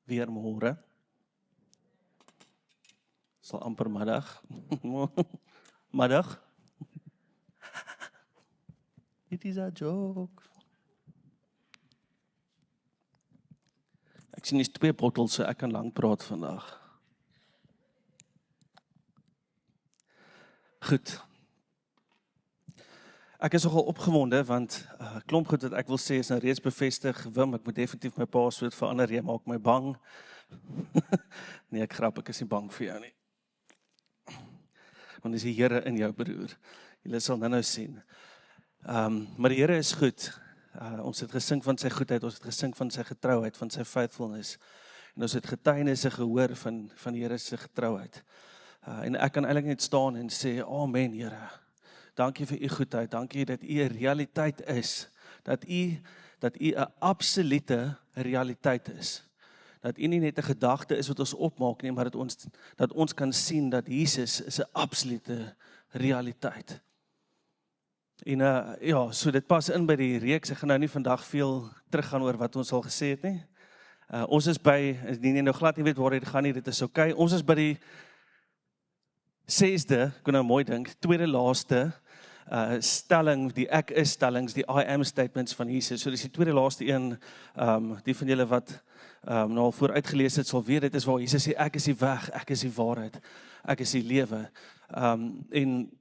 weer môre. Sal amper middag. Middag. It is a joke. Ek sien hier's 2 bottels, so ek kan lank praat vandag. Goed. Ek is nogal opgewonde, want klomp goed wat ek wil sê is nou reeds bevestig. Wim, ek moet definitief my paswoord verander, jy maak my bang. Nee, ek grap, ek is nie bang vir jou nie. Want dis die Here in jou broer. Julle sal nou sien. Maar die Here is goed. Ons het gesing van sy goedheid, ons het gesing van sy getrouheid, van sy faithfulness. En ons het getuienisse gehoor van die Here se getrouheid. En ek kan eintlik net staan en sê, amen Here. Dankie vir u goedheid, dankie dat u 'n realiteit is. Dat u 'n absolute realiteit is. Dat u nie net 'n gedagte is wat ons opmaak nie, maar dat ons kan sien dat Jesus is 'n absolute realiteit. En ja, so dit pas in by die reeks. Ek gaan nou nie vandag veel teruggaan oor wat ons al gesê het nie. Ons is by, as jy nou glad nie weet waar dit gaan nie, dit is okay. Ons is by die 6de, ek kan nou mooi dink, tweede laaste stelling, die ek is stellings, die I am statements van Jesus. So dis die tweede laaste een, die van julle wat nou al vooruitgelees het, sal weet, dit is waar Jesus sê, ek is die weg, ek is die waarheid, ek is die lewe. En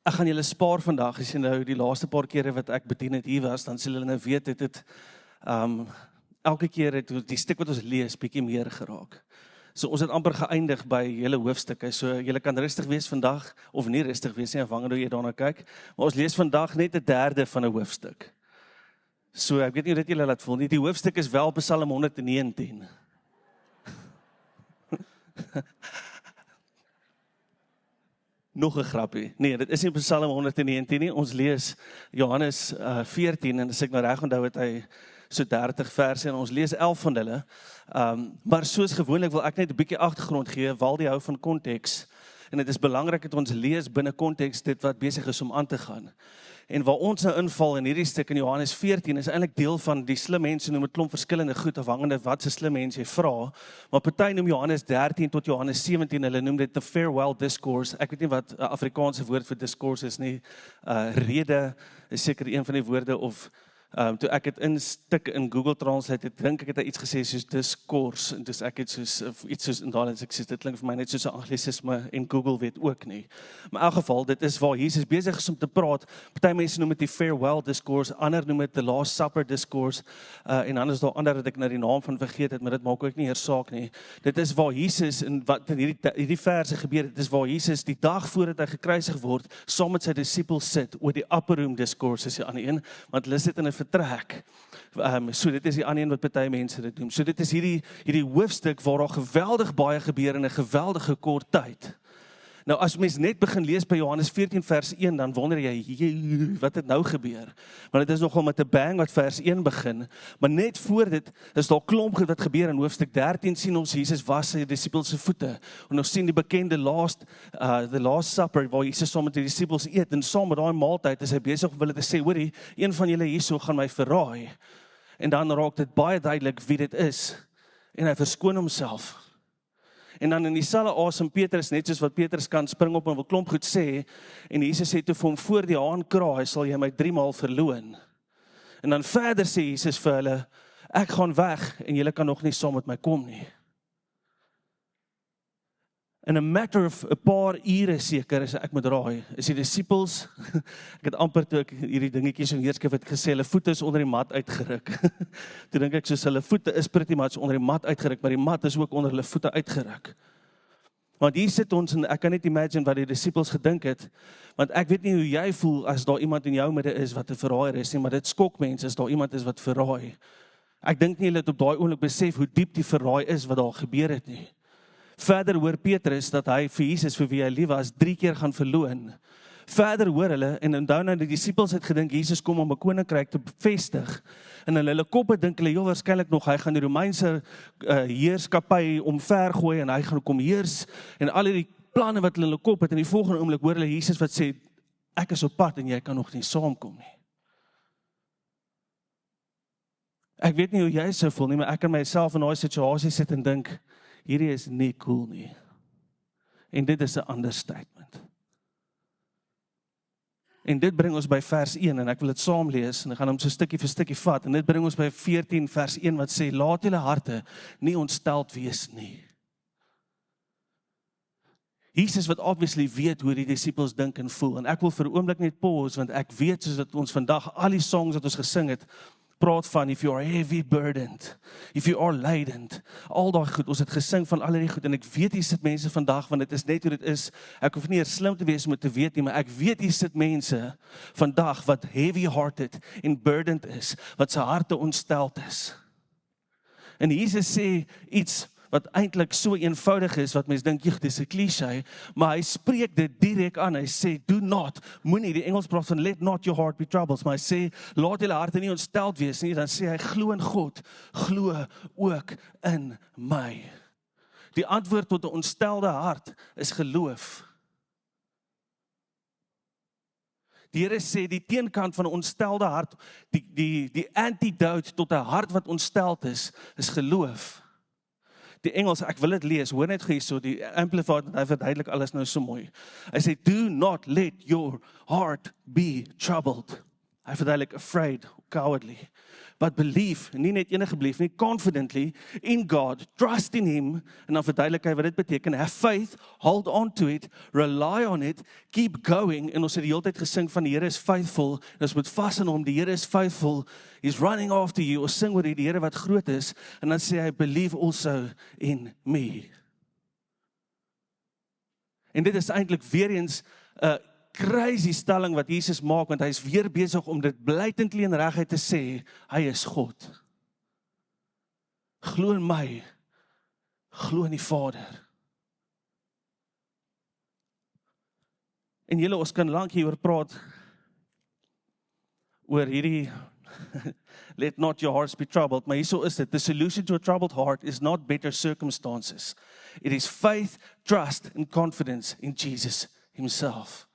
ek gaan julle spaar vandag, as jy nou die laaste paar kere wat ek bedien het hier was, dan sal julle nou weet, het elke keer het die stuk wat ons lees, bietjie meer geraak. So ons het amper geëindig by hele hoofstukke, so julle kan rustig wees vandag, of nie rustig wees nie, afhangende hoe jy daarna kyk, maar ons lees vandag net 1/3 van 'n hoofstuk. So ek weet nie hoe dit julle laat voel nie, die hoofstuk is wel Psalm 119. Nog 'n grappie. Nee, dit is nie Psalm 119 nie. Ons lees Johannes 14 en as ek nou reg onthou het hy so 30 verse en ons lees 11 van hulle. Maar soos gewoonlik wil ek net 'n bietjie agtergrond gee, Waldie hou van konteks. En dit is belangrik dat ons lees binne konteks dit wat besig is om aan te gaan. En waar ons nou inval in hierdie stuk in Johannes 14 is eintlik deel van die slim mense noem 'n klomp verskillende goed afhangende wat se slim mens jy vra. Maar party noem Johannes 13 tot Johannes 17, hulle noem dit the farewell discourse. Ek weet nie wat 'n Afrikaanse woord vir discourse is nie. Rede is seker een van die woorde of toe ek het instik in Google Translate, ek dink ek het iets gesê soos discourse, en dus ek het iets soos, en daarin ek sê, dit klink vir my net soos 'n anglisisme, en Google weet ook nie. Maar in elk geval, dit is waar Jesus besig is om te praat, party mense noem dit die farewell discourse, ander noem dit the last supper discourse, en dan is daar ander wat ek nou die naam van vergeet het, maar dit maak ook nie eers saak nie. Dit is waar Jesus, en wat in hierdie verse gebeur, dit is waar Jesus die dag voordat hy gekruisig word, saam met sy disippels sit, oor die upper room discourse is die ander een, want hulle sit in 'n vertrek. So dit is die ander een wat party mense dit noem. So dit is hierdie hoofstuk waar daar geweldig baie gebeur in 'n geweldige kort tyd. Nou as mens net begin lees by Johannes 14 vers 1, dan wonder jy, wat het nou gebeur? Want dit is nogal met 'n bang wat vers 1 begin, maar net voor dit is daar klomp goed wat gebeur in hoofstuk 13, sien ons Jesus was sy disippels se voete, en ons sien die bekende the last supper, waar Jesus saam met die disippels eet, en saam met daai maaltyd is hy besig om hulle te sê, hoorie, een van julle hierso gaan my verraai, en dan raak dit baie duidelik wie dit is, en hy verskoon homself. En dan in dieselfde asem Petrus, net soos wat Petrus kan spring op en wil klomp goed sê, en Jesus sê toe vir hom, voor die haan kraai, sal jy my 3 maal verloon. En dan verder sê Jesus vir hulle, ek gaan weg, en julle kan nog nie saam met my kom nie. In a matter of 'n paar ure seker, as ek moet raai, is die disippels, ek het amper toe ek hierdie dingetjies in Heerskrif het gesê, hulle voete is onder die mat uitgeruk. Toe dink ek soos hulle voete is pretty much onder die mat uitgeruk, maar die mat is ook onder hulle voete uitgeruk. Want hier sit ons, en ek kan net imagine wat die disippels gedink het, want ek weet nie hoe jy voel as daar iemand in jou midde is wat 'n verraaier is nie, maar dit skok mense as daar iemand is wat verraai. Ek dink nie hulle het op daai oomblik besef hoe diep die verraai is wat daar gebeur het nie. Verder hoor Petrus dat hy vir Jesus, vir wie hy lief was, 3 keer gaan verloon. Verder hoor hulle, en onthou nou die disippels het gedink, Jesus kom om 'n koninkryk te bevestig, en in hulle koppe dink hulle heel waarskynlik nog, hy gaan die Romeinse heerskappy omvergooi, en hy gaan kom heers, en al die planne wat hulle in hulle kop het, en die volgende oomblik hoor hulle Jesus wat sê, ek is op pad, en jy kan nog nie saamkom nie. Ek weet nie hoe jy sou voel nie, maar ek kan myself in daai situasie sit en dink, hierdie is nie cool nie. En dit is 'n understatement. En dit bring ons by vers 1, en ek wil dit saam lees, en ek gaan hom so stukkie vir stukkie vat, en dit bring ons by 14 vers 1, wat sê, laat julle harte nie ontsteld wees nie. Jesus wat obviously weet hoe die disippels dink en voel, en ek wil vir 'n oomblik net pause, want ek weet soos dat ons vandag, al die songs wat ons gesing het, praat van, if you are heavy burdened, if you are laden, al daai goed, ons het gesing van al die goed, en ek weet hier sit mense vandag, want dit is net hoe dit is, ek hoef nie eers slim te wees om dit te weet nie, maar ek weet hier sit mense vandag, wat heavy-hearted en burdened is, wat sy harte ontsteld is. En Jesus sê iets, wat eintlik so eenvoudig is, wat mens dink, dis 'n cliché, maar hy spreek dit direk aan, hy sê, do not, moenie, die Engels praat van, let not your heart be troubled, maar hy sê, laat julle harte nie ontsteld wees nie, dan sê hy, glo in God, glo ook in my. Die antwoord tot 'n ontstelde hart is geloof. Die Here sê, die teenkant van 'n ontstelde hart, die antidote tot 'n hart wat ontsteld is geloof. Die Engels, ek wil dit lees, hoor net hier so, die Amplified, hy verduidelik alles nou so mooi. Hy sê, do not let your heart be troubled. Hy verduidelik afraid, cowardly. But believe, nie net enige belief nie, confidently in God, trust in Him, en dan verduidelik hy wat dit beteken, have faith, hold on to it, rely on it, keep going, en ons het die hele tyd gesing van die Here is faithful, en ons moet vas in hom, die Here is faithful, He's running after you, ons sing oor die Here wat groot is, en dan sê hy, believe also in me. En dit is eintlik weer eens, crazy stelling wat Jesus maak, want hy is weer besig om dit blytendly en reguit te sê, hy is God. Glo in my, glo in die Vader. En julle, ons kan lank hieroor praat, oor hierdie, let not your hearts be troubled, maar hierso is dit, the solution to a troubled heart is not better circumstances. It is faith, trust and confidence in Jesus Himself.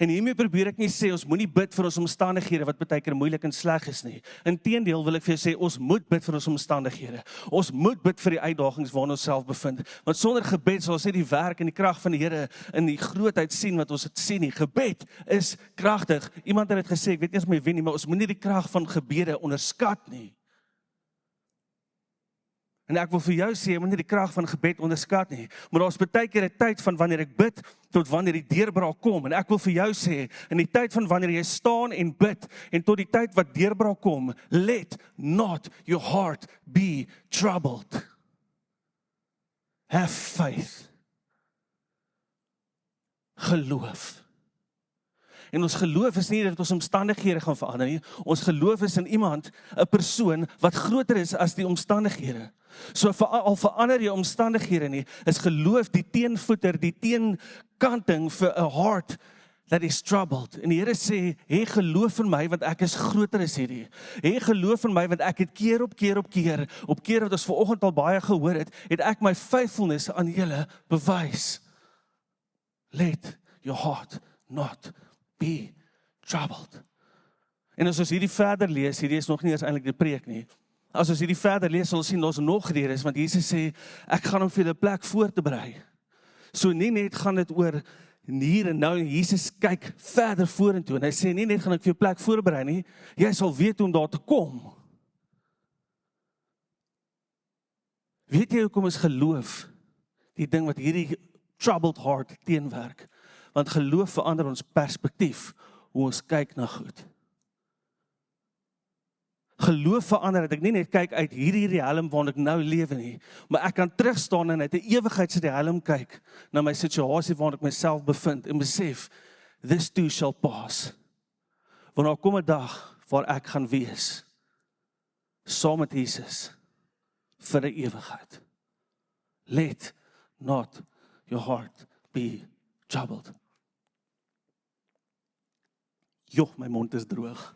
En hiermee probeer ek nie sê, ons moenie bid vir ons omstandighede, wat baie keer moeilik en sleg is nie. Inteendeel wil ek vir jou sê, ons moet bid vir ons omstandighede. Ons moet bid vir die uitdagings waarin ons self bevind. Want sonder gebed sal ons nie die werk en die krag van die Here in die grootheid sien wat ons het sien nie. Gebed is kragtig. Iemand het dit gesê, ek weet nie eens meer wie nie, maar ons moet nie die krag van gebede onderskat nie. En ek wil vir jou sê, jy moet nie die krag van gebed onderskat nie. Maar daar is baie keer 'n tyd van wanneer ek bid, tot wanneer die deurbraak kom. En ek wil vir jou sê, in die tyd van wanneer jy staan en bid, en tot die tyd wat deurbraak kom, let not your heart be troubled. Have faith. Geloof. En ons geloof is nie dat ons omstandighede gaan verander nie. Ons geloof is in iemand, 'n persoon, wat groter is as die omstandighede. So al verander jy omstandighede nie, is geloof die teenvoeter, die teenkanting vir 'n heart that is troubled. En die Here sê, hê geloof in my, want ek is groter as hierdie. Hê geloof in my, want ek het keer op keer wat ons vanoggend al baie gehoor het ek my faithfulness aan julle bewys. Let your heart not be troubled. En as ons hierdie verder lees, hierdie is nog nie eens eintlik die preek nie. As ons hierdie verder lees, sal ons sien, daar's nog redes, want Jesus sê, ek gaan hom vir julle plek voor te berei. So nie net gaan dit oor hier en nou, Jesus kyk verder vorentoe, en hy sê, nie net gaan ek vir jou plek voorberei nie, jy sal weet hoe om daar te kom. Weet jy hoekom is geloof die ding wat hierdie troubled heart teenwerk? Want geloof verander ons perspektief, hoe ons kyk na goed. Geloof verander dat ek nie net kyk uit hierdie riem waarin ek nou lewe nie, maar ek kan terugstaan en uit 'n ewigheidsriem kyk na my situasie waarin ek myself bevind en besef, this too shall pass. Want daar kom 'n dag waar ek gaan wees, saam met Jesus, vir 'n ewigheid. Let not your heart be troubled. Joh, my mond is droog.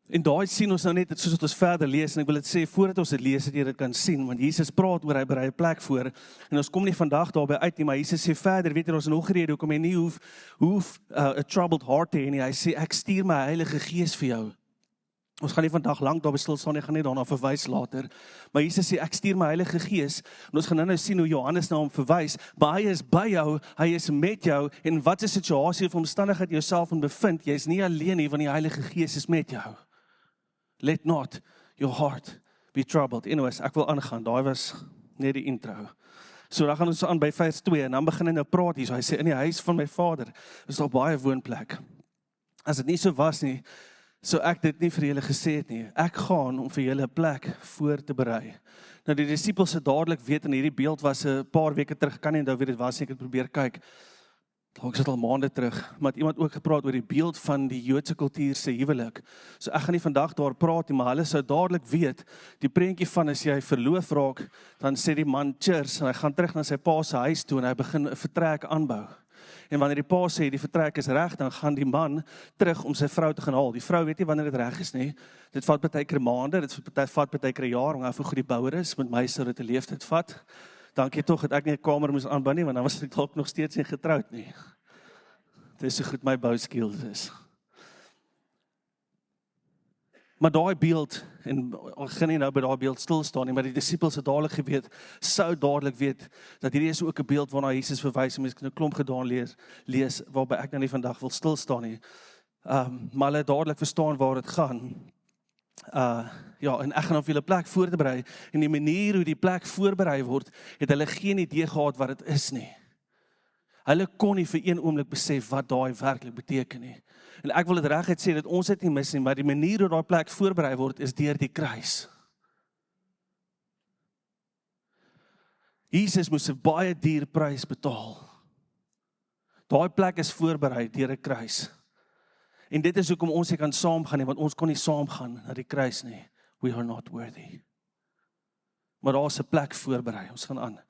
En daai sien ons nou net, soos wat ons verder lees, en ek wil dit sê, voordat ons dit lees, dat jy dit kan sien, want Jesus praat oor, hy berei 'n plek voor, en ons kom nie vandag daarby uit nie, maar Jesus sê verder, weet jy, ons nog rede, hoekom jy nie hoef 'n troubled heart te hê nie, hy sê, ek stuur my Heilige Gees vir jou. Ons gaan nie vandag lank daarby stil staan, ek gaan net daarna verwys later. Maar Jesus sê, ek stuur my Heilige Gees, en ons gaan nou sien hoe Johannes na hom verwys, maar hy is by jou, hy is met jou, en wat is situasie of omstandigheid jy jouself in bevind, jy is nie alleen nie, want die Heilige Gees is met jou. Let not your heart be troubled. Anyways, ek wil aangaan, daai was net die intro. So dan gaan ons aan by vers 2, en dan begin hy nou praat hier, so hy sê, in die huis van my vader, is daar baie woonplek. As dit nie so was nie, so ek dit nie vir julle gesê het nie. Ek gaan om vir julle 'n plek voor te berei. Nou die disippels het dadelik weet, en hierdie beeld was 'n paar weke terug, kan nie onthou wie dit was, ek het probeer kyk. Dalk is dit al maande terug, maar het iemand ook gepraat oor die beeld van die Joodse kultuur se huwelik. So ek gaan nie vandag daar praat nie, maar hulle sou dadelik weet, die prentjie van as jy verloof raak, dan sê die man cheers, en hy gaan terug na sy pa se huis toe, en hy begin 'n vertrek aanbou. En wanneer die pa sê, die vertrek is reg, dan gaan die man terug om sy vrou te gaan haal. Die vrou weet nie wanneer dit reg is nie. Dit vat baie keer maande, dit vat baie keer 'n jaar, om hoe goed die bouer is, met my sou dit 'n leeftyd vat. Dankie tog dat ek nie 'n kamer moes aanbou nie, want dan was ek dalk nog steeds nie getroud nie. Dit is so goed my bouskills is. Maar daai beeld, en ons gaan nie nou by daai beeld stil staan nie, maar die disippels het dadelik geweet, sou dadelik weet, dat hierdie is ook 'n beeld waarna Jesus verwys, en mens kan 'n klomp gedaan lees, waarby ek nou nie vandag wil stil staan nie. Maar hulle het dadelik verstaan waar dit gaan. Ja, en ek gaan op julle plek voorberei, en die manier hoe die plek voorberei word, het hulle geen idee gehad wat dit is nie. Hulle kon nie vir een oomblik besef wat daai werklik beteken nie. En ek wil dit reguit sê, dat ons dit nie mis nie, maar die manier hoe daai plek voorberei word, is deur die kruis. Jesus moes 'n baie duur prys betaal. Daai plek is voorberei deur 'n kruis. En dit is hoekom ons nie kan saamgaan nie, want ons kon nie saamgaan na die kruis nie. We are not worthy. Maar daar is 'n plek voorberei, ons gaan aan.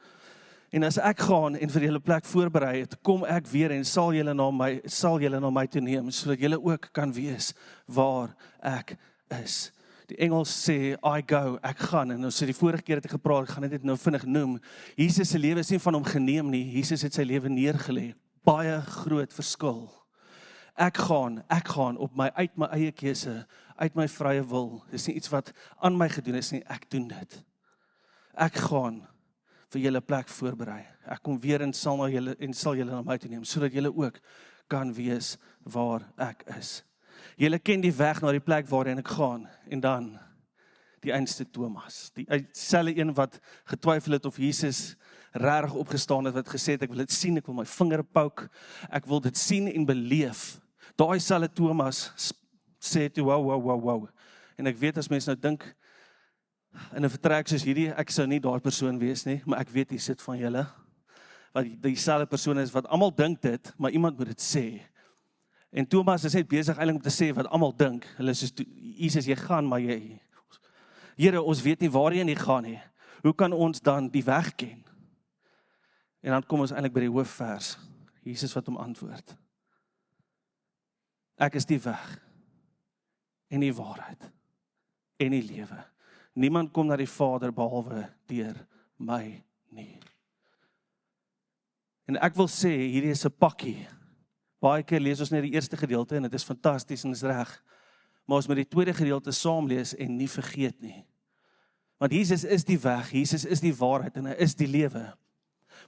En as ek gaan en vir julle plek voorberei het, kom ek weer en sal julle na my toe neem, sodat julle ook kan wees waar ek is. Die Engels sê, I go, ek gaan, en ons het die vorige keer het ek gepraat, ek gaan dit nou vinnig noem. Jesus se lewe is nie van hom geneem nie, Jesus het sy lewe neergelê. Baie groot verskil. Ek gaan op uit my eie keuse, uit my vrye wil. Dis nie iets wat aan my gedoen is nie, ek doen dit. Ek gaan vir julle plek voorberei. Ek kom weer en sal julle na my toe neem, sodat julle ook kan wees waar ek is. Julle ken die weg na die plek waarin ek gaan, en dan die einste Thomas, die selfe een wat getwyfel het of Jesus regtig opgestaan het, wat gesê het, ek wil dit sien, ek wil my vinger pouk, ek wil dit sien en beleef. Daai selfe Thomas sê toe, wow, en ek weet as mense nou dink, in 'n vertrek soos hierdie, ek sou nie daai persoon wees nie, maar ek weet hier sit van julle, wat dieselfde persoon is, wat almal dink dit, maar iemand moet dit sê. En Thomas is net besig eintlik om te sê wat almal dink. Hulle sê, Jesus, jy gaan, maar Here, ons weet nie waarheen jy gaan nie. Hoe kan ons dan die weg ken? En dan kom ons eintlik by die hoofvers. Jesus wat hom antwoord. Ek is die weg, en die waarheid, en die lewe. Niemand kom na die Vader behalwe deur my nie. En ek wil sê, hierdie is 'n pakkie. Baie keer lees ons net die eerste gedeelte en dit is fantasties en is reg. Maar ons moet die tweede gedeelte saam lees en nie vergeet nie. Want Jesus is die weg, Jesus is die waarheid en hy is die lewe.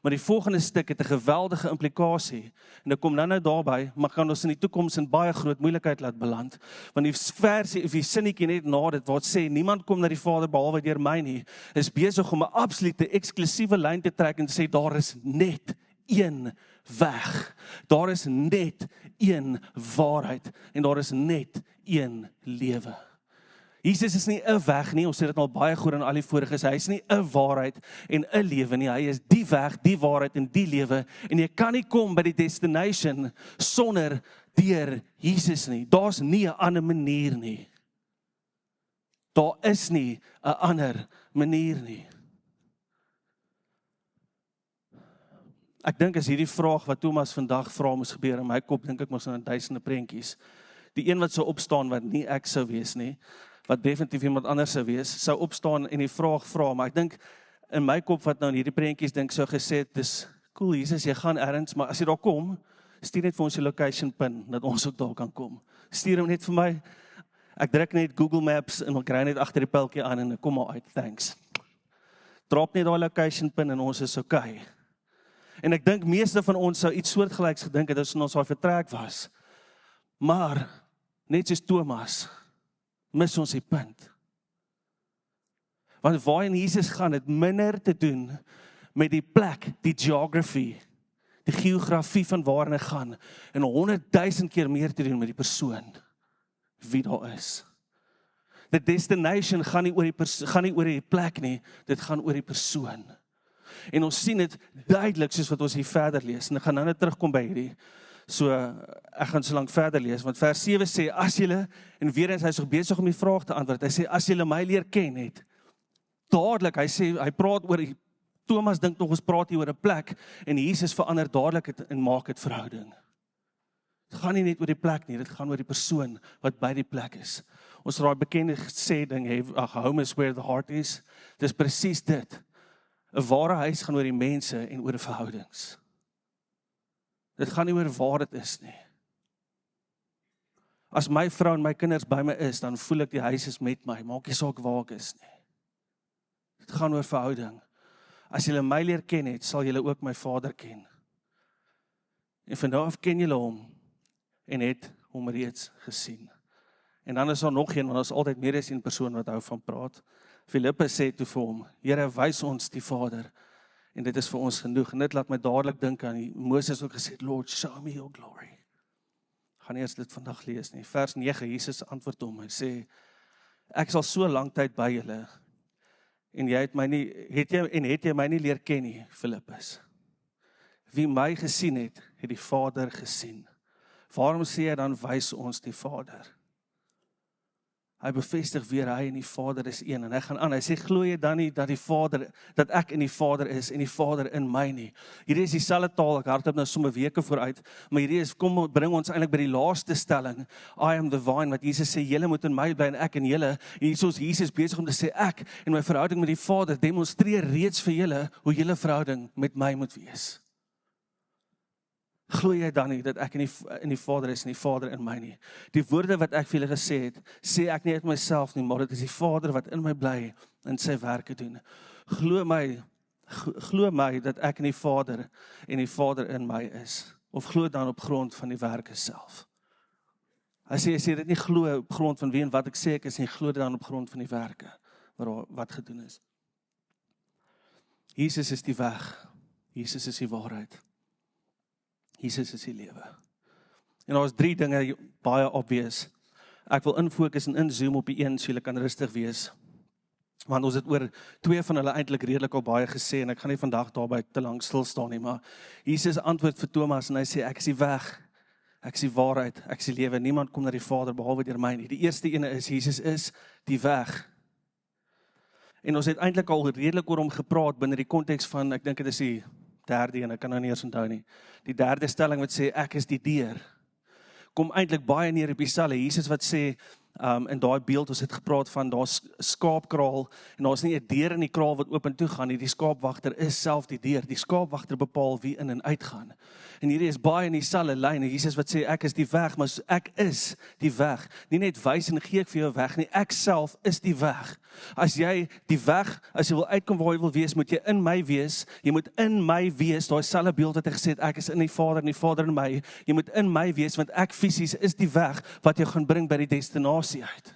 Maar die volgende stuk het 'n geweldige implikasie. En ek kom nou daarby, maar kan ons in die toekoms in baie groot moeilikheid laat beland. Want die versie of die sinnetjie net na dit wat sê niemand kom na die Vader behalwe deur my nie, is besig om 'n absolute eksklusiewe lyn te trek en te sê daar is net een weg. Daar is net een waarheid en daar is net een lewe. Jesus is nie 'n weg nie, ons sê dit al baie goed in al die voriges, hy is nie 'n waarheid en 'n lewe nie, hy is die weg, die waarheid en die lewe, en jy kan nie kom by die destination sonder deur Jesus nie, daar's nie 'n ander manier nie. Daar is nie 'n ander manier nie. Ek dink as hierdie vraag wat Thomas vandag vra moes gebeur in my kop, dink ek mos aan duisende prentjies. Die een wat sou opstaan wat nie ek sou wees nie, wat definitief iemand anders sou wees, sou opstaan en die vraag vra, maar ek dink in my kop wat nou in hierdie prentjies dink sou gesê het, dis cool Jesus, jy gaan ergens, maar as jy daar kom, stuur net vir ons die location pin, dat ons ook daar kan kom. Stuur hom net vir my. Ek druk net Google Maps en ek ry net agter die pyltjie aan en ek kom maar uit, thanks. Drop net daai location pin en ons is okay. En ek dink meeste van ons sou iets soortgelyks gedink het as ons daai vertrek was. Maar, net soos Thomas, mis ons die punt. Want waarheen Jesus gaan, het minder te doen met die plek, die geography, die geografie van waarin hy gaan, en 100,000 keer meer te doen met die persoon, wie daar is. The destination gaan nie oor die plek nie, dit gaan oor die persoon. En ons sien dit duidelik soos wat ons hier verder lees, en ek gaan nou net terugkom by hierdie, so ek gaan so lank verder lees, want vers 7 sê, as julle, en weer eens hy is besig om die vraag te antwoord, hy sê, as julle my leer ken het, dadelik, hy praat oor, Thomas dink nog ons praat hier oor 'n plek, en Jesus verander dadelik het en maak dit verhouding. Het gaan nie net oor die plek nie, dit gaan oor die persoon wat by die plek is. Ons het daai bekende sê ding, home is where the heart is, dis presies dit. 'n Ware huis gaan oor die mense en oor die verhoudings. Dit gaan nie oor waar dit is nie. As my vrou en my kinders by my is, dan voel ek die huis is met my, maak nie saak waar ek is nie. Dit gaan oor verhouding. As julle my leer ken het, sal julle ook my Vader ken. En van nou af ken julle hom, en het hom reeds gesien. En dan is daar nog een, want daar is altyd meer as een persoon wat hou van praat. Filippus sê toe vir hom, Here, wys ons die Vader, en dit is vir ons genoeg. En dit laat my dadelik dink aan die Moses ook gesê, Lord, show me your glory. Ek gaan eers dit vandag lees nie. Vers 9, Jesus antwoord hom, hy sê, ek sal so lang tyd by julle, en het jy my nie leer ken nie, Filippus. Wie my gesien het, het die Vader gesien. Waarom sê hy dan, wys ons die Vader? Hy bevestig weer, hy en die Vader is een, en hy gaan aan, hy sê, glo jy dan nie dat ek in die Vader is, en die Vader in my nie. Hierdie is dieselfde taal, ek hardloop nou somme weke vooruit, maar hierdie is, bring ons eintlik by die laaste stelling, I am the vine, wat Jesus sê, julle moet in my bly, en ek in julle, hier is Jesus besig om te sê, ek en my verhouding met die Vader, demonstreer reeds vir julle, hoe julle verhouding met my moet wees. Glo jy dan nie, dat ek in die Vader is, en die Vader in my nie. Die woorde wat ek vir julle gesê het, sê ek nie uit myself nie, maar dit is die Vader wat in my bly, en sy werke doen. Glo my dat ek in die Vader, en die Vader in my is. Of glo dan op grond van die werke self. Hy sê dit nie glo op grond van wie en wat ek sê ek is, en glo dit dan op grond van die werke, wat gedoen is. Jesus is die weg, Jesus is die waarheid. Jesus is die lewe. En daar is 3 dinge baie obvious. Ek wil infokus en inzoom op die een, so julle kan rustig wees. Want ons het oor 2 van hulle eintlik redelik al baie gesê, en ek gaan nie vandag daarby te lank stil staan nie, maar Jesus antwoord vir Thomas, en hy sê, ek is die weg, ek is die waarheid, ek is die lewe, niemand kom na die Vader, behalwe deur my nie. Die eerste ene is, Jesus is die weg. En ons het eintlik al redelik oor hom gepraat, binne die konteks van, ek dink dit is die derde een, ek kan nou nie eens onthou nie. Die derde stelling wat sê, ek is die deur. Kom eintlik baie neer op dieselfde. Jesus wat sê, in daai beeld, ons het gepraat van, daar's skaapkraal, en daar's nie 'n deur in die kraal wat oop en toe gaan nie, die skaapwagter is self die deur, die skaapwagter bepaal wie in en uit gaan. En hierdie is baie in dieselfde lyn, en Jesus wat sê, ek is die weg, maar ek is die weg, nie net wys en gee ek vir jou weg nie, ek self is die weg. As jy die weg, as jy wil uitkom waar jy wil wees, moet jy in my wees, jy moet in my wees, daai selfde beeld wat hy gesê het, ek is in die Vader en die Vader in my, jy moet in my wees, want ek fisies is die weg, wat jou gaan bring by die destinasie uit.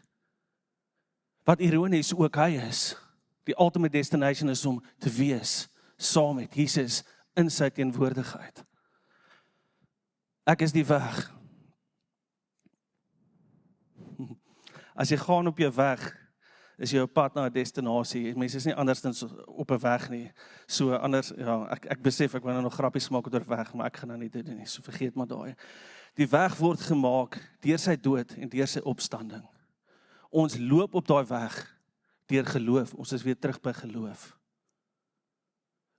Wat ironies ook hy is. Die ultimate destination is om te wees saam met Jesus in sy teenwoordigheid. Ek is die weg. As jy gaan op jou weg, is jou pad na 'n destinasie. Mense is nie anders dan op 'n weg nie. So anders, ja, ek besef, ek wil nou nog grappies maak oor weg, maar ek gaan nou nie dit doen nie, so vergeet maar daai. Die weg word gemaak deur sy dood en deur sy opstanding. Ons loop op daai weg deur geloof. Ons is weer terug by geloof.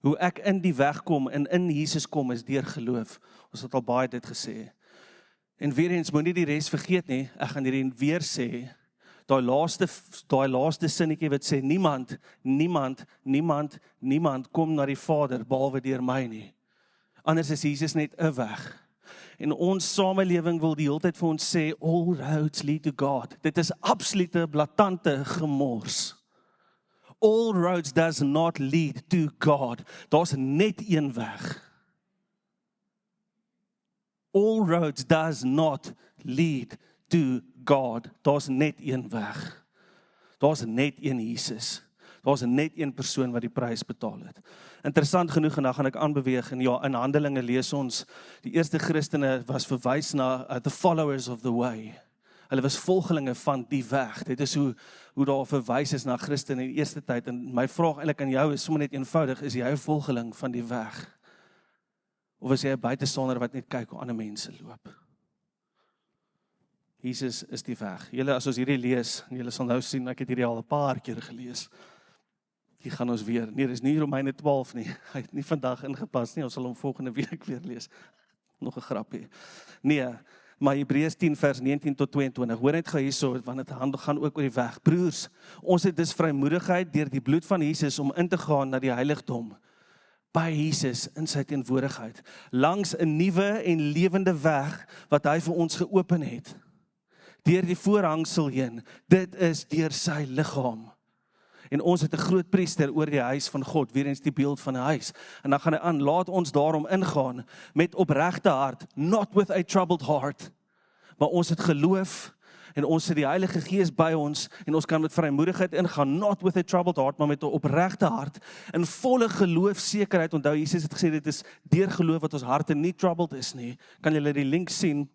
Hoe ek in die weg kom en in Jesus kom is deur geloof. Ons het al baie dit gesê. En weer eens, moenie die res vergeet nie. Ek gaan hierdie weer sê. Daai laaste sinnetjie wat sê niemand kom na die Vader behalwe deur my nie. Anders is Jesus net 'n weg. En ons samelewing wil die hele tyd vir ons sê, all roads lead to God. Dit is absolute, blaatante gemors. All roads does not lead to God. Daar's net een weg. All roads does not lead to God. Daar's net een weg. Daar's net een Jesus. Daar's net een persoon wat die prys betaal het. Interessant genoeg, en dan gaan ek aanbeweeg, en ja, in Handelinge lees ons, die eerste Christene was verwys na the followers of the way. Hulle was volgelinge van die weg. Dit is hoe daar verwys is na Christen in die eerste tyd. En my vraag eintlik aan jou is sommer net eenvoudig, is jy 'n volgeling van die weg? Of is jy 'n buitestander wat net kyk hoe ander mense loop? Jesus is die weg. Julle, as ons hierdie lees, en julle sal nou sien, ek het hierdie al 'n paar keer gelees. Die gaan ons weer, nee, dis nie Romeine 12 nie, hy het nie vandag ingepas nie, ons sal hom volgende week weer lees. Nog 'n grappie. Nee, maar Hebreërs 10 vers 19 tot 22, hoor net gou hierso, want dit gaan ook oor die weg. Broers, ons het dus vrymoedigheid deur die bloed van Jesus om in te gaan na die heiligdom, by Jesus in sy teenwoordigheid, langs 'n nuwe en lewende weg, wat hy vir ons geopen het, deur die voorhangsel heen, dit is deur sy liggaam. En ons het 'n groot priester oor die huis van God, weer eens die beeld van 'n huis. En dan gaan hy aan, laat ons daarom ingaan met opregte hart, not with a troubled heart. Maar ons het geloof en ons het die Heilige Gees by ons en ons kan met vrymoedigheid ingaan, not with a troubled heart, maar met 'n opregte hart, in volle geloofsekerheid. Onthou, Jesus het gesê dit is deur geloof wat ons harte nie troubled is nie. Kan julle die link sien?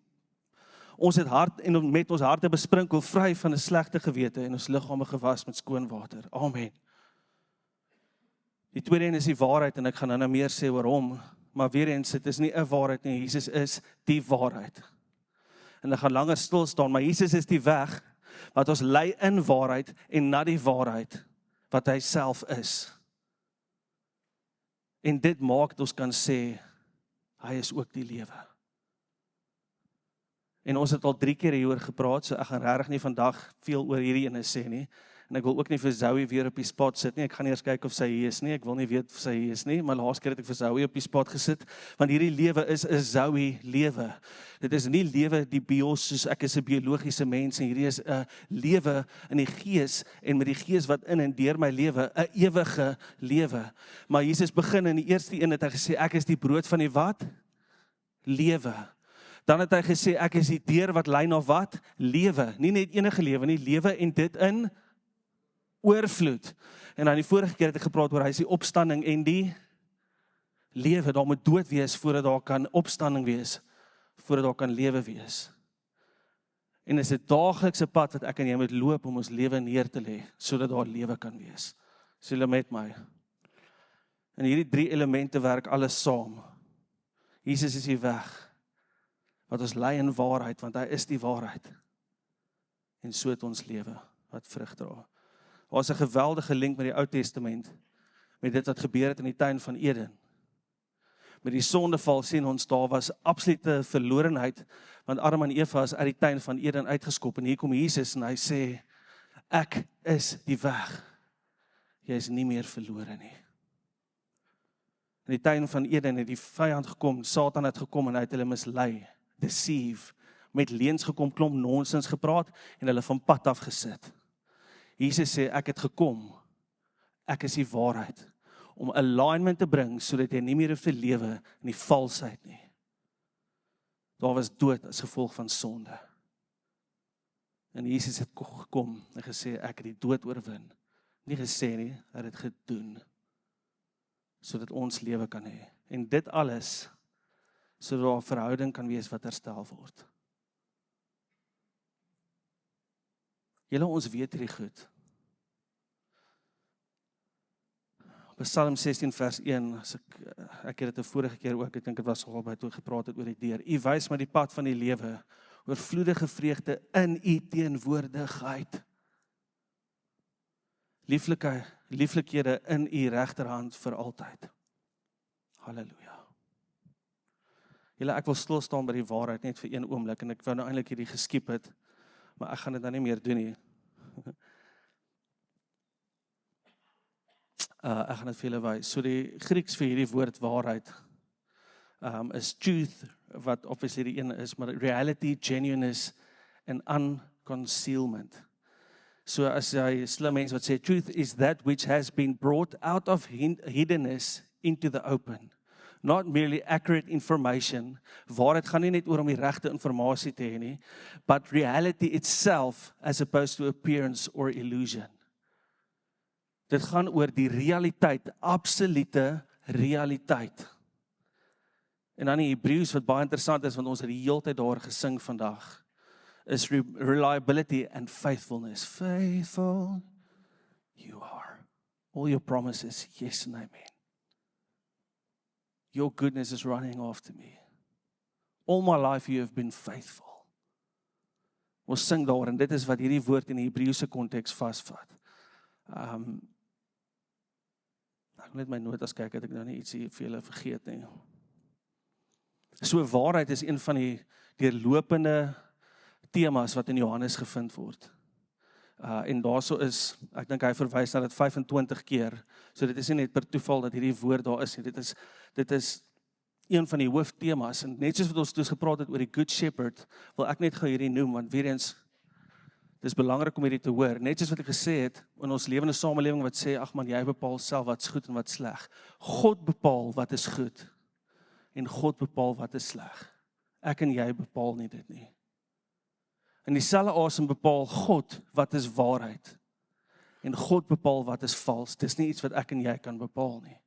Ons het hart en met ons harte besprinkel vry van 'n slegte gewete en ons liggame gewas met skoon water. Amen. Die tweede een is die waarheid en ek gaan nou meer sê oor hom, maar weer eens, dit is nie 'n waarheid nie, Jesus is die waarheid. En ek gaan langer stil staan, maar Jesus is die weg wat ons lei in waarheid en na die waarheid wat hy self is. En dit maak dat ons kan sê, hy is ook die lewe. En ons het al 3 keer hieroor gepraat, so ek gaan regtig nie vandag veel oor hierdie ene sê nie. En ek wil ook nie vir Zoe weer op die spot sit nie. Ek gaan eers kyk of sy hier is nie. Ek wil nie weet of sy hier is nie, maar laas keer het ek vir Zoe op die spot gesit, want hierdie lewe is 'n Zoe lewe. Dit is nie lewe die bios soos ek is 'n biologiese mens en hierdie is 'n lewe in die gees en met die gees wat in en deur my lewe, 'n ewige lewe. Maar Jesus begin in die eerste een het hy gesê ek is die brood van die wat? Lewe. Dan het hy gesê, ek is die deur wat lei na wat? Lewe. Nie net enige lewe nie, lewe en dit in oorvloed. En dan die vorige keer het ek gepraat oor hy is die opstanding en die lewe. Daar moet dood wees voordat daar kan opstanding wees, voordat daar kan lewe wees. En is 'n daaglikse pad wat ek en jy moet loop om ons lewe neer te lê, sodat daar lewe kan wees. Is julle met my? En hierdie 3 elemente werk alles saam. Jesus is die weg wat ons lei in waarheid, want hy is die waarheid. En so het ons lewe wat vrug dra. Daar is 'n geweldige link met die Ou Testament, met dit wat gebeur het in die tuin van Eden. Met die sondeval sien ons daar was absolute verlorenheid, want Adam en Eva is uit die tuin van Eden uitgeskop, en hier kom Jesus en hy sê, ek is die weg. Jy is nie meer verlore nie. In die tuin van Eden het die vyand gekom, Satan het gekom en hy het hulle mislei, deceive, met leuns gekom, klomp nonsens gepraat en hulle van pad af gesit. Jesus sê, ek het gekom, ek is die waarheid, om alignment te bring, sodat jy nie meer hoef te lewe in die valsheid nie. Daar was dood as gevolg van sonde. En Jesus het gekom en gesê, ek het die dood oorwin. Nie gesê nie, hy het dit gedoen, sodat ons lewe kan hê. En dit alles, sodat daar 'n verhouding kan wees wat herstel word. Julle, ons weet hierdie goed. Psalm 16 vers 1, ek het dit 'n vorige keer ook, ek dink dit was al by toe gepraat het oor die deur. U wys my die pad van die lewe, oorvloedige vreugde in u teenwoordigheid. Lieflikhede in u regterhand vir altyd. Halleluja. Julle, ek wil stil staan by die waarheid net vir 1 oomblik, en ek wou nou eintlik hierdie geskiep het, maar ek gaan dit nou nie meer doen nie. Ek gaan dit vir julle wys. So die Grieks vir hierdie woord waarheid is truth, wat obviously die een is, maar reality, genuineness en unconcealment. So as jy slim mens wat sê, truth is that which has been brought out of hiddenness into the open. Not merely accurate information. Waarheid gaan nie net oor om die regte informasie te hê nie, but reality itself as opposed to appearance or illusion. Dit gaan oor die realiteit, absolute realiteit. En dan die Hebreëus wat baie interessant is, want ons het die hele tyd daar gesing vandag, is reliability and faithfulness. Faithful you are. All your promises, yes and amen. Your goodness is running after me. All my life you have been faithful. Ons sing daar, en dit is wat hierdie woord in die Hebreëse konteks vasvat. Ek wil net my notas kyk, het ek nou nie ietsie vir julle vergeet nie. So waarheid is een van die deurlopende temas wat in Johannes gevind word. En daarso is, ek dink hy verwys na dit 25 keer, so dit is nie net per toeval dat hierdie woord daar is nie, dit is een van die hooftemas, en net soos wat ons dus gepraat het oor die Good Shepherd, wil ek net gou hierdie noem, want weer eens, dit is belangrik om hierdie te hoor, net soos wat ek gesê het, in ons lewende samelewing wat sê, ag man, jy bepaal self wat is goed en wat sleg. God bepaal wat is goed, en God bepaal wat is sleg. Ek en jy bepaal nie dit nie. In dieselfde asem bepaal God wat is waarheid. En God bepaal wat is vals. Dis nie iets wat ek en jy kan bepaal nie.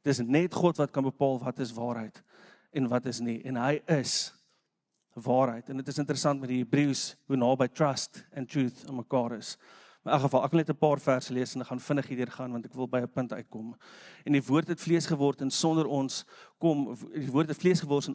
Dis net God wat kan bepaal wat is waarheid en wat is nie. En hy is waarheid. En dit is interessant met die Hebreëus, hoe naby trust en truth aan mekaar is. Maar in elk geval, ek wil net 'n paar verse lees en ek gaan vinnig hierdeur gaan, want ek wil by 'n punt uitkom. En die woord het vlees geword en sonder ons kom, die woord het vlees geword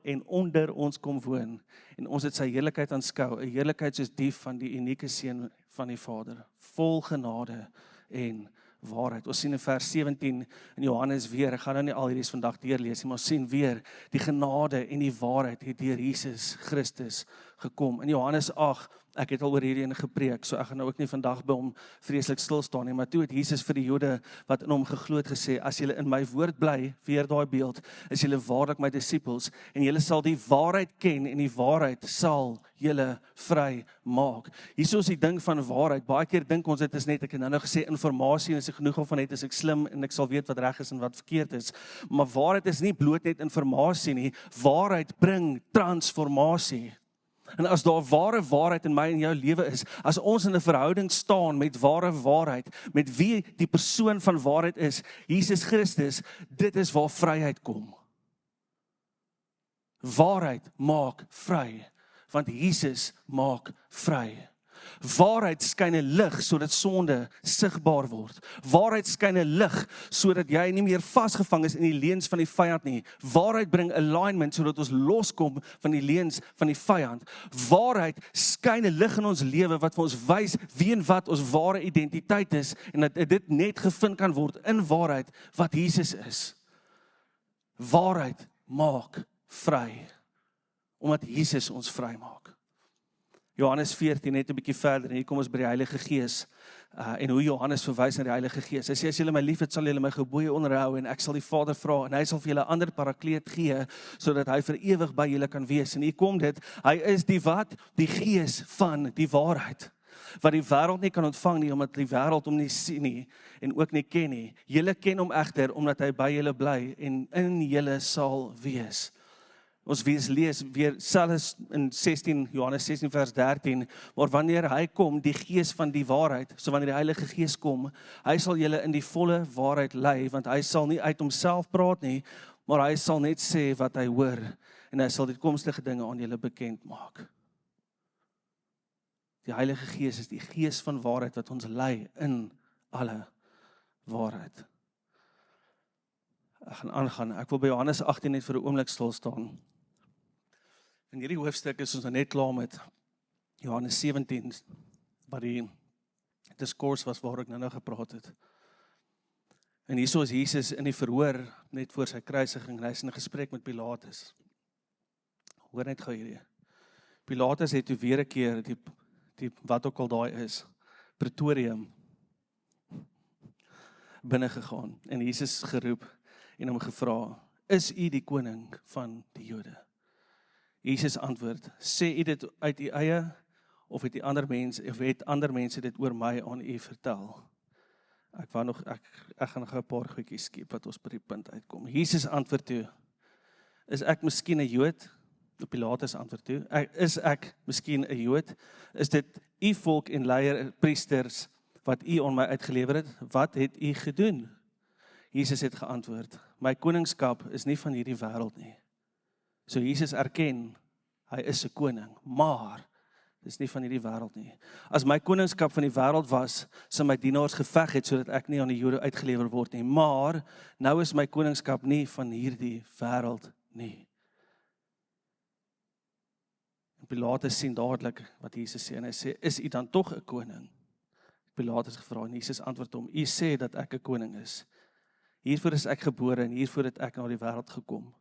en onder ons kom woon. En ons het sy heerlikheid aanskou, 'n heerlikheid soos die van die unieke seun van die Vader, vol genade en waarheid. Ons sien in vers 17 in Johannes weer, ek gaan nou nie al hierdie vandag deurlees nie, maar ons sien weer die genade en die waarheid het deur Jesus Christus gekom. In Johannes 8, ek het al oor hierdie ene gepreek, so ek gaan nou ook nie vandag by hom vreeslik stil staan nie, maar toe het Jesus vir die Jode wat in hom geglo het gesê, as julle in my woord bly, weer daai beeld, is julle waarlik my disippels, en julle sal die waarheid ken, en die waarheid sal julle vry maak. Hierso is die ding van waarheid, baie keer dink ons dit is net, ek het nou gesê, informasie, en as ek genoeg van het, is ek slim, en ek sal weet wat reg is en wat verkeerd is, maar waarheid is nie bloot net informasie nie, waarheid bring transformasie. En as daar ware waarheid in my en jou lewe is, as ons in 'n verhouding staan met ware waarheid, met wie die persoon van waarheid is, Jesus Christus, dit is waar vryheid kom. Waarheid maak vry, want Jesus maak vry. Waarheid skyn 'n lig sodat sonde sigbaar word. Waarheid skyn 'n lig sodat jy nie meer vasgevang is in die leuns van die vyand nie. Waarheid bring alignment sodat ons loskom van die leuns van die vyand. Waarheid skyn 'n lig in ons lewe wat vir ons wys wie en wat ons ware identiteit is en dat dit net gevind kan word in waarheid wat Jesus is. Waarheid maak vry, omdat Jesus ons vry maak. Johannes 14, net 'n bietjie verder, en hier kom ons by die Heilige Gees, en hoe Johannes verwys na die Heilige Gees. Hy sê, as julle my liefhet, sal julle my gebooie onderhou, en ek sal die Vader vra, en hy sal vir julle 'n ander parakleet gee, sodat hy vir ewig by julle kan wees. En hier kom dit, hy is die wat? Die Gees van die waarheid, wat die wêreld nie kan ontvang nie, omdat die wêreld hom nie sien nie, en ook nie ken nie. Julle ken hom egter, omdat hy by julle bly, en in julle sal wees. Ons lees weer selfs in Johannes 16 vers 13, maar wanneer hy kom, die Gees van die waarheid, so wanneer die Heilige Gees kom, hy sal julle in die volle waarheid lei, want hy sal nie uit homself praat nie, maar hy sal net sê wat hy hoor, en hy sal die toekomstige dinge aan julle bekend maak. Die Heilige Gees is die Gees van waarheid wat ons lei in alle waarheid. Ek gaan aangaan, ek wil by Johannes 18 net vir 'n oomblik stil staan. In hierdie hoofstuk is ons net klaar met Johannes 17, wat die diskors was waar ek nou gepraat het. En hierso is Jesus in die verhoor, net voor sy kruisiging, en hy is in 'n gesprek met Pilatus. Hoor net gou hierdie. Pilatus het toe weer 'n keer, die wat ook al daai is, Praetorium, binne gegaan, en Jesus geroep, en hom gevra, is u die koning van die Jode? Jesus antwoord, sê u dit uit u eie, of het ander mense dit oor my aan u vertel? Ek gaan nog 'n paar goedjies skiep wat ons by die punt uitkom. Jesus antwoord toe, is ek miskien 'n Jood? Pilatus antwoord toe, is ek miskien 'n Jood? Is dit u volk en leier priesters wat u aan my uitgelewer het? Wat het u gedoen? Jesus het geantwoord, my koningskap is nie van hierdie wêreld nie. So Jesus erken, hy is 'n koning, maar dis nie van hierdie wêreld nie. As my koningskap van die wêreld was, sou my dienaars geveg het sodat ek nie aan die Jode uitgelewer word nie. Maar nou is my koningskap nie van hierdie wêreld nie. En Pilatus sien dadelik wat Jesus sê en hy sê, is u dan tog 'n koning? Pilatus gevra en Jesus antwoord hom, u sê dat ek 'n koning is. Hiervoor is ek gebore en hiervoor het ek na die wêreld gekom.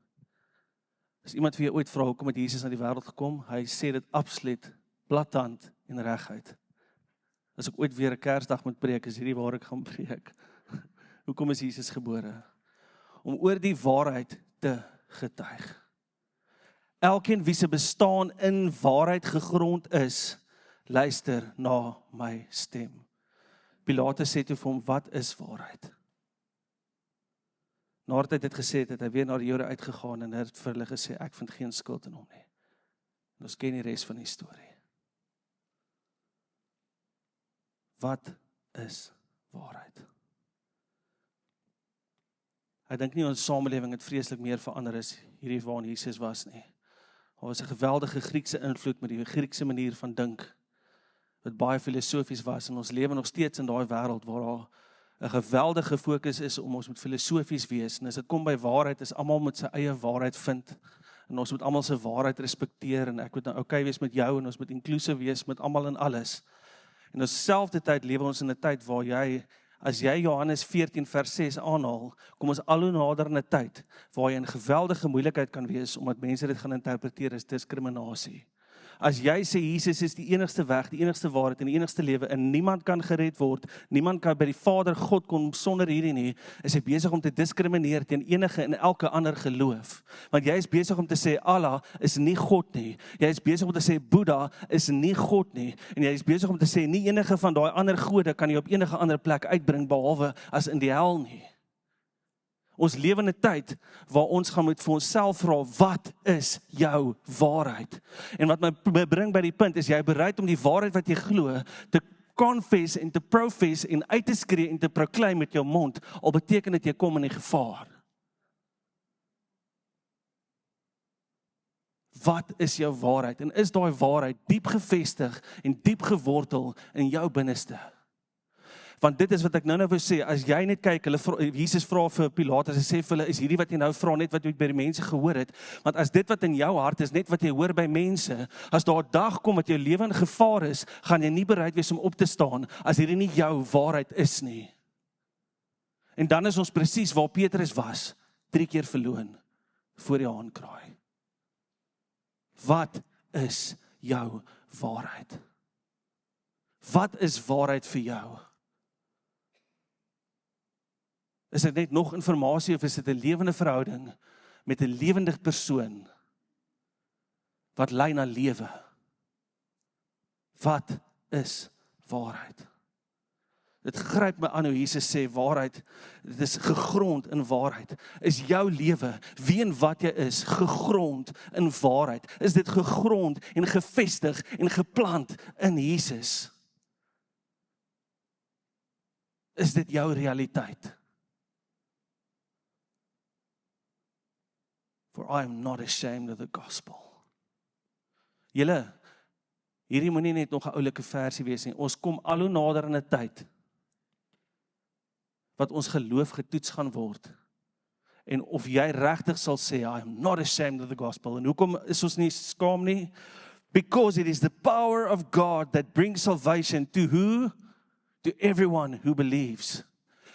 As iemand vir jou ooit vra hoekom het Jesus na die wêreld gekom, hy sê dit absoluut blaathand en reguit. As ek ooit weer 'n Kersdag moet preek, is hierdie waar ek gaan preek. Hoekom is Jesus gebore? Om oor die waarheid te getuig. Elkeen wie se bestaan in waarheid gegrond is, luister na my stem. Pilatus sê toe vir hom, wat is waarheid? Nadat hy dit gesê het, het hy weer na die Jode uitgegaan en het vir hulle gesê, ek vind geen skuld in hom nie. En ons ken die res van die storie. Wat is waarheid? Ek dink nie ons samelewing het vreeslik meer verander is hierdie waarin Jesus was nie. Daar was 'n geweldige Griekse invloed met die Griekse manier van dink, wat baie filosofies was, en ons lewe nog steeds in daai wêreld waar daar 'n geweldige fokus is om ons moet filosofies wees, en as dit kom by waarheid, is almal moet sy eie waarheid vind, en ons moet almal se waarheid respekteer, en ek moet nou okay wees met jou, en ons moet inclusive wees met almal en alles. En op dieselfde tyd lewe ons in 'n tyd waar as jy Johannes 14 vers 6 aanhaal, kom ons al hoe nader in 'n tyd waar jy in geweldige moeilikheid kan wees, omdat mense dit gaan interpreteer as diskriminasie. As jy sê Jesus is die enigste weg, die enigste waarheid en die enigste lewe, en niemand kan gered word, niemand kan by die Vader God kom sonder hierdie nie, is jy besig om te diskrimineer teen enige en elke ander geloof. Want jy is besig om te sê Allah is nie God nie. Jy is besig om te sê Boeddha is nie God nie. En jy is besig om te sê nie enige van daai ander gode kan jy op enige ander plek uitbring behalwe as in die hel nie. Ons lewe in 'n tyd waar ons gaan moet vir onsself vra, wat is jou waarheid? En wat my bring by die punt, is jy bereid om die waarheid wat jy glo, te confess en te profess en uit te skree en te proclaim met jou mond, al beteken dit jy kom in die gevaar. Wat is jou waarheid? En is daai waarheid diep gevestig en diep gewortel in jou binneste? Want dit is wat ek nou wil sê, as jy net kyk, Jesus vra vir Pilatus, hy sê vir hulle, is hierdie wat jy nou vra net wat jy by die mense gehoor het? Want as dit wat in jou hart is net wat jy hoor by mense, as daar 'n dag kom wat jou lewe in gevaar is, gaan jy nie bereid wees om op te staan, as hierdie nie jou waarheid is nie. En dan is ons presies waar Petrus was, 3 keer verloon, voor die haankraai. Wat is jou waarheid? Wat is waarheid vir jou? Is dit net nog informasie of is dit 'n lewende verhouding met 'n lewende persoon wat lei na lewe? Wat is waarheid? Dit gryp my aan hoe Jesus sê waarheid, dit is gegrond in waarheid. Is jou lewe, wie en wat jy is, gegrond in waarheid? Is dit gegrond en gevestig en geplant in Jesus? Is dit jou realiteit? For I am not ashamed of the gospel. Julle, hierdie moenie net nog 'n oulike versie wees nie. Ons kom al hoe nader in 'n tyd wat ons geloof getoets gaan word. En of jy regtig sal sê, I am not ashamed of the gospel. En hoekom is ons nie skaam nie? Because it is the power of God that brings salvation to who? To everyone who believes.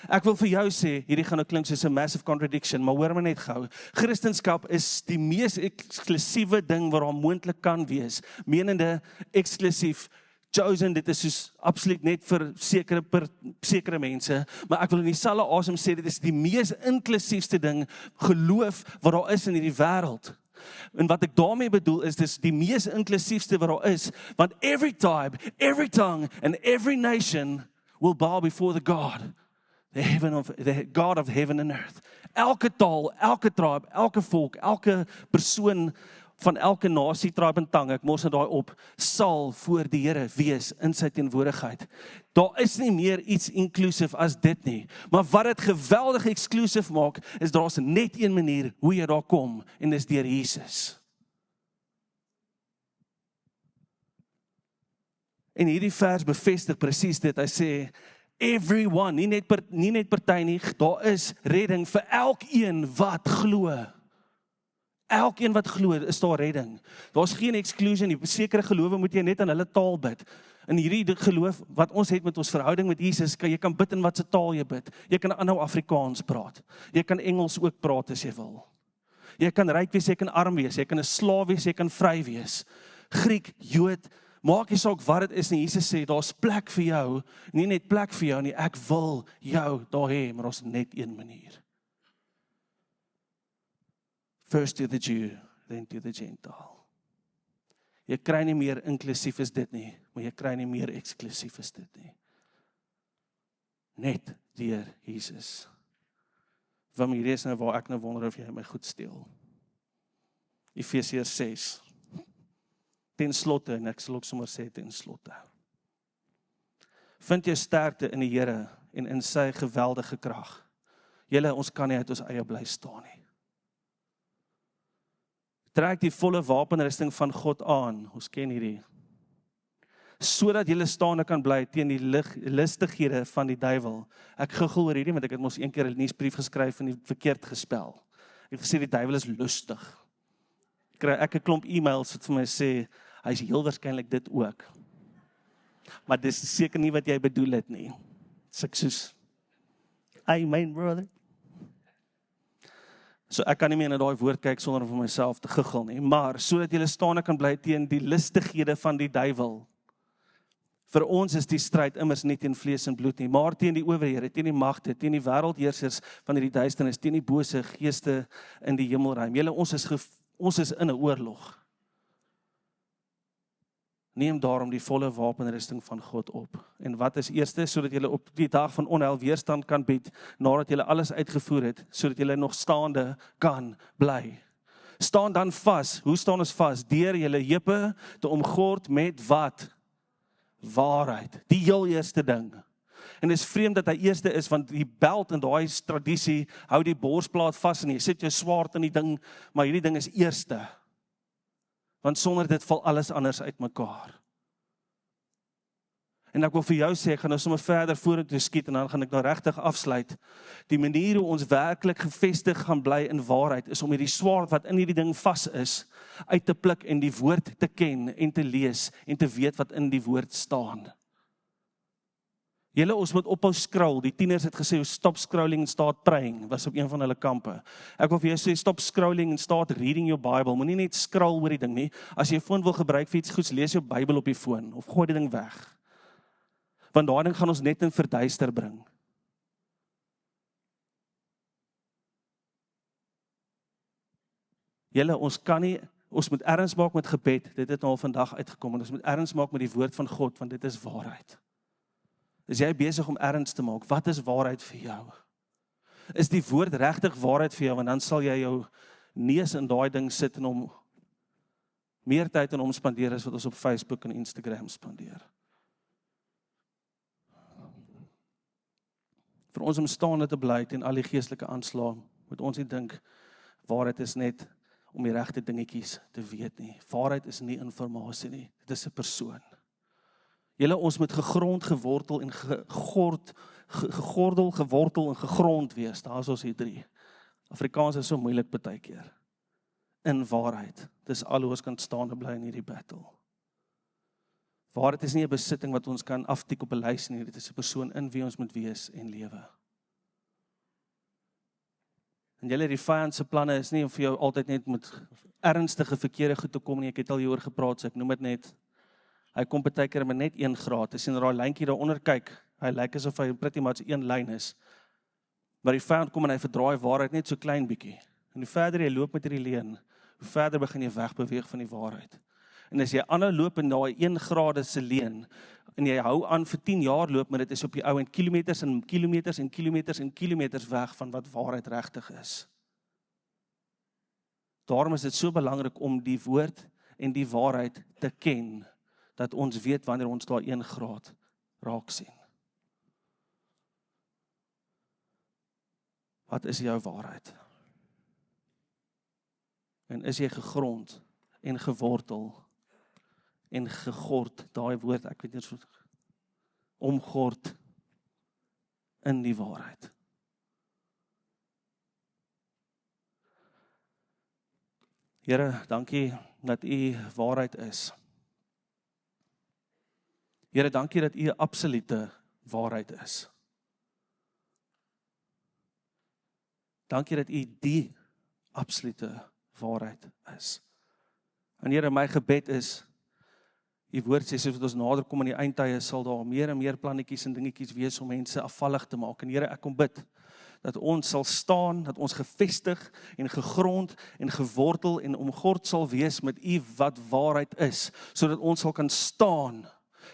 Ek wil vir jou sê, hierdie gaan nou klink soos 'n massive contradiction, maar hoor my net gou. Christendom is die mees eksklusiewe ding wat daar moontlik kan wees. Menende eksklusief chosen, dit is soos absoluut net vir sekere mense, maar ek wil in dieselfde asem sê, dit is die mees inklusiefste ding, geloof wat daar is in hierdie wêreld. En wat ek daarmee bedoel is, dis die mees inklusiefste wat daar is, want every tribe, every tongue, and every nation will bow before the God, the God of heaven and earth. Elke taal, elke tribe, elke volk, elke persoon van elke nasie, tribe en tang, ek mos dit daai op, sal voor die Here wees in sy teenwoordigheid. Daar is nie meer iets inclusive as dit nie, maar wat dit geweldig exclusive maak, is daar's net een manier hoe jy daar kom, en dis deur Jesus. En hierdie vers bevestig presies dit, hy sê, everyone, nie net party nie, daar is redding vir elkeen wat glo. Elkeen wat glo, is daar redding. Daar's geen exclusion nie. Sekere gelowe moet jy net in hulle taal bid. In hierdie geloof wat ons het met ons verhouding met Jesus, jy kan bid in wat se taal jy bid. Jy kan aanhou Afrikaans praat. Jy kan Engels ook praat as jy wil. Jy kan ryk wees, jy kan arm wees, jy kan 'n slaaf wees, jy kan vry wees. Griek, Jood, maak nie saak wat dit is nie. Jesus sê, daar's plek vir jou, nie net plek vir jou nie, ek wil jou daar hê, maar ons net een manier. First to the Jew, then to the Gentile. Jy kry nie meer inklusief as dit nie, maar jy kry nie meer eksklusief as dit nie. Net deur Jesus. Van hierdie is nou waar ek nou wonder of jy my goed steel. Efesiërs 6. Ten slotte, en ek sal ook sommer sê ten slotte. Vind jou sterkte in die Here en in sy geweldige krag. Julle, ons kan nie uit ons eie bly staan nie. Trek die volle wapenrusting van God aan, ons ken hierdie, sodat julle staande kan bly teen die listighede van die duiwel. Ek giggel oor hierdie, want ek het mos een keer 'n nuusbrief geskryf en die verkeerd gespel. Ek het gesê die duiwel is lustig. Kry ek 'n klomp e-mails wat vir my sê, hy is heel waarskynlik dit ook. Maar dis seker nie wat jy bedoel het nie. Sukses. Amen, brother. So ek kan nie meer na daai woord kyk sonder om vir myself te giggel nie, maar sodat jy staande kan bly teen die listighede van die duiwel. Vir ons is die stryd immers nie teen vlees en bloed nie, maar teen die owerhede, teen die magte, teen die wêreldheersers van hierdie duisternis, teen die bose geeste in die hemelruim. Julle, ons is in 'n oorlog. Neem daarom die volle wapenrusting van God op. En wat is eerste? Sodat julle op die dag van onheil weerstand kan bied, nadat julle alles uitgevoer het, sodat julle nog staande kan bly. Staan dan vas. Hoe staan ons vas? Deur julle heupe te omgord met wat? Waarheid. Die heel eerste ding. En dit is vreemd dat hy eerste is, want die belt in daai tradisie hou die borsplaat vas en jy sit jou swaard in die ding, maar hierdie ding is eerste. Want sonder dit val alles anders uitmekaar. En ek wil vir jou sê, ek gaan nou sommer verder vorentoe skiet en dan gaan ek nou regtig afsluit. Die manier hoe ons werklik gefestig gaan bly in waarheid is om hierdie swaard wat in hierdie ding vas is, uit te pluk en die woord te ken en te lees en te weet wat in die woord staan. Julle, ons moet ophou scroll. Die tieners het gesê, stop scrolling and start praying, was op een van hulle kampe. Ek wil vir jou sê, stop scrolling and start reading your Bible. Moenie net scroll oor die ding nie. As jy 'n foon wil gebruik vir iets goeds, lees jou Bybel op die foon, of gooi die ding weg. Want daai ding gaan ons net in verduister bring. Julle, ons moet erns maak met gebed, dit het nou al vandag uitgekom, en ons moet erns maak met die woord van God, want dit is waarheid. Is jy besig om erns te maak? Wat is waarheid vir jou? Is die woord regtig waarheid vir jou? Want dan sal jy jou neus in daai ding sit en om meer tyd aan hom spandeer as wat ons op Facebook en Instagram spandeer. Vir ons om staande te bly teen al die geestelike aanslae, moet ons nie dink waarheid is net om die regte dingetjies te weet nie. Waarheid is nie informasie nie, dit is 'n persoon. Julle, ons moet gegrond, gewortel en gegordel, gewortel en gegrond wees. Daar is ons hier 3. Afrikaans is so moeilik baie keer. In waarheid. Dis al hoe ons kan staande bly in hierdie battle. Waarheid is nie 'n besitting wat ons kan aftik op 'n lys nie. Dit is 'n persoon in wie ons moet wees en lewe. En julle, die vyand se planne is nie om vir jou altyd net met ernstige verkeerde goed te kom nie. Ek het al hieroor gepraat, so ek noem dit net. Hy kom baie keer met net 1 graad. As jy na daai lyntjie daaronder kyk, hy lyk asof hy pretty much 1 lyn is. Maar die vyand kom en hy verdraai waarheid net so klein bietjie. En hoe verder jy loop met hierdie leuen, hoe verder begin jy wegbeweeg van die waarheid. En as jy aanhou loop in daai 1 grade se leuen, en jy hou aan vir 10 jaar loop, maar dit is op die ou en kilometers en kilometers en kilometers en kilometers weg van wat waarheid regtig is. Daarom is dit so belangrik om die woord en die waarheid te ken, dat ons weet wanneer ons daar 1 graad raak sien. Wat is jou waarheid? En is jy gegrond en gewortel en gegord, daai woord, ek weet nie so, omgord in die waarheid. Here, dankie dat U waarheid is. Here, dankie dat U 'n absolute waarheid is. Dankie dat U die absolute waarheid is. En Here, my gebed is, U woord sê, soos wat ons nader kom aan die eindtye, sal daar meer en meer plannetjies en dingetjies wees om mense afvallig te maak. En Here, ek kom bid, dat ons sal staan, dat ons gevestig en gegrond en gewortel en omgord sal wees met U wat waarheid is, sodat ons sal kan staan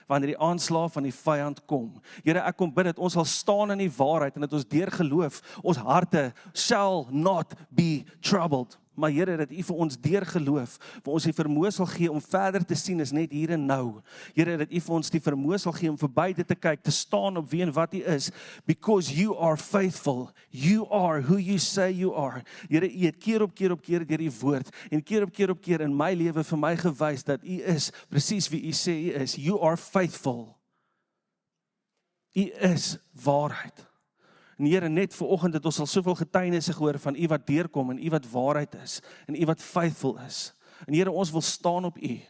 wanneer die aanslag van die vyand kom. Here, ek kom bid dat ons sal staan in die waarheid en dat ons deur geloof, ons harte shall not be troubled. Maar Here, dat U vir ons deur geloof, vir ons die vermoë sal gee om verder te sien is net hier en nou. Here, dat U vir ons die vermoë sal gee om verby dit te kyk, te staan op wie en wat U is, because You are faithful. You are who You say You are. Here, U het keer op keer deur die woord en keer op keer in my lewe vir my gewys dat U is presies wie U sê U is. You are faithful. U is waarheid. En Here, net vanoggend het ons al soveel getuienisse gehoor van U wat deurkom en U wat waarheid is en U wat faithful is. En Here, ons wil staan op U.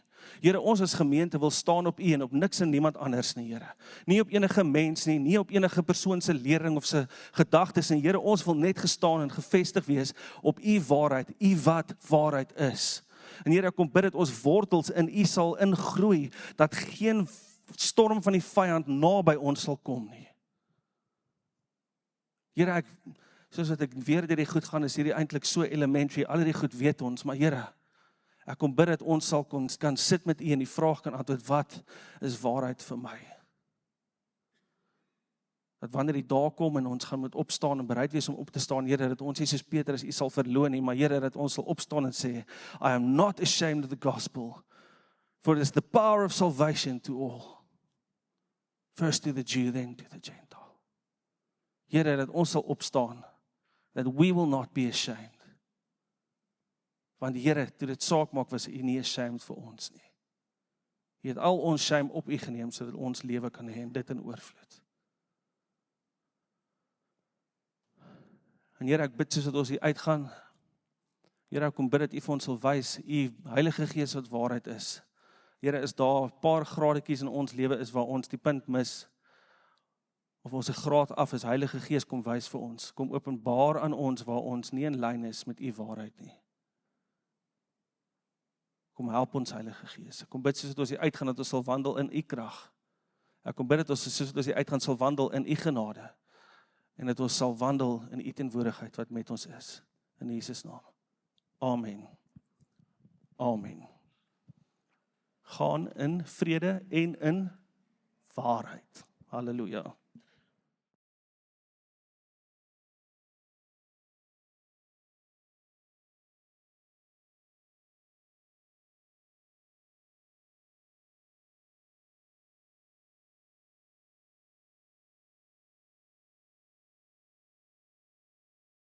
Here, ons as gemeente wil staan op U en op niks en niemand anders nie, Here. Nie op enige mens nie, nie op enige persoon se lering of se gedagtes nie. Here, ons wil net gestaan en gevestig wees op U waarheid, U wat waarheid is. En Here, ek kom bid dat ons wortels in U sal ingroei, dat geen storm van die vyand naby ons sal kom nie. Here, soos wat ek weer deur die goed gaan, is hierdie eintlik so elementary, al die goed weet ons, maar Here, ek kom bid dat ons sal kan sit met U en die vraag kan antwoord, wat is waarheid vir my? Dat wanneer die dag kom en ons gaan moet opstaan en bereid wees om op te staan, Here, dat ons nie soos Petrus U sal verloon nie, maar Here, dat ons sal opstaan en sê, I am not ashamed of the gospel, for it is the power of salvation to all. First to the Jew, then to the Gentile. Here, dat ons sal opstaan, that we will not be ashamed. Want Here, toe dit saak maak, was U nie ashamed vir ons nie. U het al ons shame op U geneem, sodat ons lewe kan hê, en dit in oorvloed. En Here, ek bid soos dat ons hier uitgaan, Here, ek kom bid dat U vir ons sal wys, U Heilige Gees wat waarheid is. Here, is daar 'n paar graadetjies in ons lewe is waar ons die punt mis, of ons 'n graad af is, Heilige Gees kom wys vir ons, kom openbaar aan ons waar ons nie in lyn is met U waarheid nie. Kom help ons, Heilige Gees. Ek kom bid soos dat ons hier uitgaan, dat ons sal wandel in U krag. Ek kom bid dat ons soos dat ons hier uitgaan sal wandel in U genade, en dat ons sal wandel in U teenwoordigheid wat met ons is. In Jesus naam. Amen. Amen. Gaan in vrede en in waarheid. Halleluja.